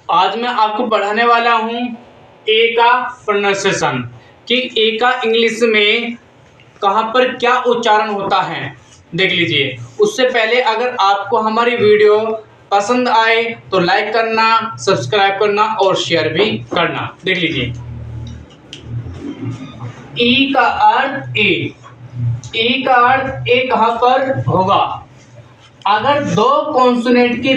आज मैं आपको पढ़ाने वाला हूँ ए का प्रोनाउंसिएशन कि ए का इंग्लिश में कहाँ पर क्या उच्चारण होता है। देख लीजिए। उससे पहले अगर आपको हमारी वीडियो पसंद आए तो लाइक करना, सब्सक्राइब करना और शेयर भी करना। देख लीजिए। ई का अर्थ ए। ई का अर्थ ए कहाँ पर होगा? अगर दो कॉन्सोनेंट के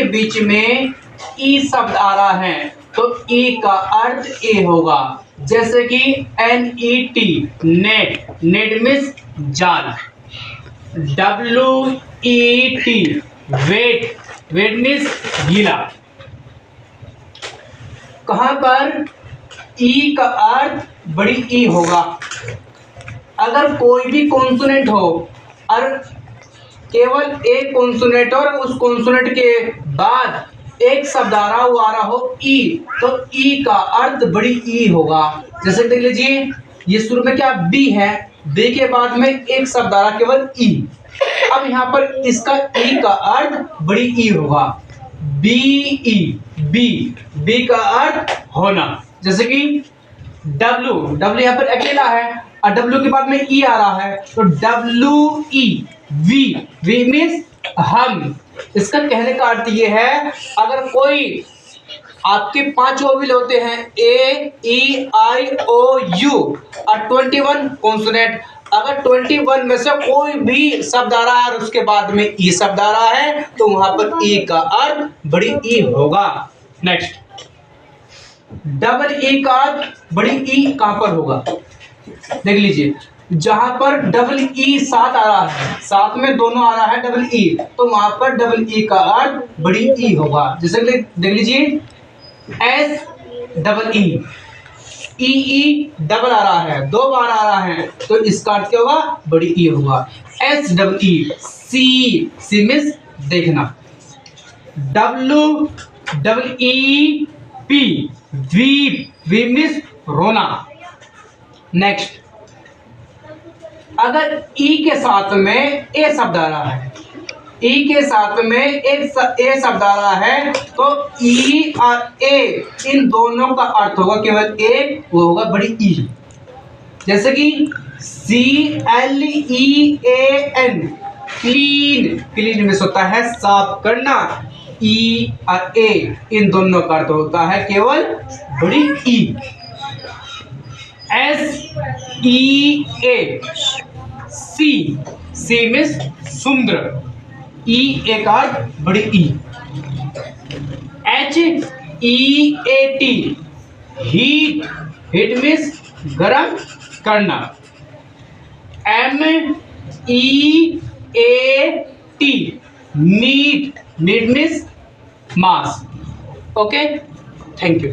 बीच में ई शब्द आ रहा है तो ई का अर्थ ए होगा। जैसे कि NET नेट, नेट मीन्स जाल। WET वेट, वेट मीन्स गीला। कहाँ पर ई का अर्थ बड़ी ई होगा। अगर कोई भी कॉन्सोनेंट हो और केवल एक कॉन्सोनेंट और उस कॉन्सोनेंट के बाद एक शब्द आ रहा हो ई, तो ई का अर्थ बड़ी ई होगा। जैसे देख लीजिए, ये शुरू में क्या बी है, बी के बाद में एक शब्द आ रहा केवल ई। अब यहाँ पर इसका ई का अर्थ बड़ी ई होगा। BE बी का अर्थ होना। जैसे कि डब्ल्यू यहाँ पर अकेला है और डब्ल्यू के बाद में ई आ रहा है तो WE वी मीन्स हम। इसका कहने का अर्थ ये है, अगर कोई आपके 5 वोवेल होते हैं AEIOU और 21 कॉन्सोनेंट, अगर 21 में से कोई भी शब्द आ रहा है और उसके बाद में ई शब्द आ रहा है तो वहां पर ई का अर्थ बड़ी ई होगा। नेक्स्ट, डबल ई का अर्थ बड़ी ई कहां पर होगा? देख लीजिए, जहां पर डबल ई साथ आ रहा है, साथ में दोनों आ रहा है डबल ई, तो वहां पर डबल ई का अर्थ बड़ी ई होगा। जैसे देख लीजिए, SEE ई डबल आ रहा है, 2 बार आ रहा है तो इसका अर्थ क्या होगा? बड़ी ई होगा। SEE सी मीन्स देखना। WEEP वी मीन्स रोना। नेक्स्ट, अगर ई के साथ में ए शब्द आ रहा है, ई के साथ में एक ए शब्द आ रहा है तो ई और ए इन दोनों का अर्थ होगा केवल एक, वो होगा बड़ी ई। जैसे कि CLEAN क्लीन, क्लीन में होता है साफ करना। ई और ए इन दोनों का अर्थ होता है केवल बड़ी ई। SEA सी मीन्स समुद्र, ई एक अर्थ बड़ी ई। HEAT हीट, हीट मीन्स गरम करना। MEAT मीट, मीट मीन्स मांस। Okay, thank you.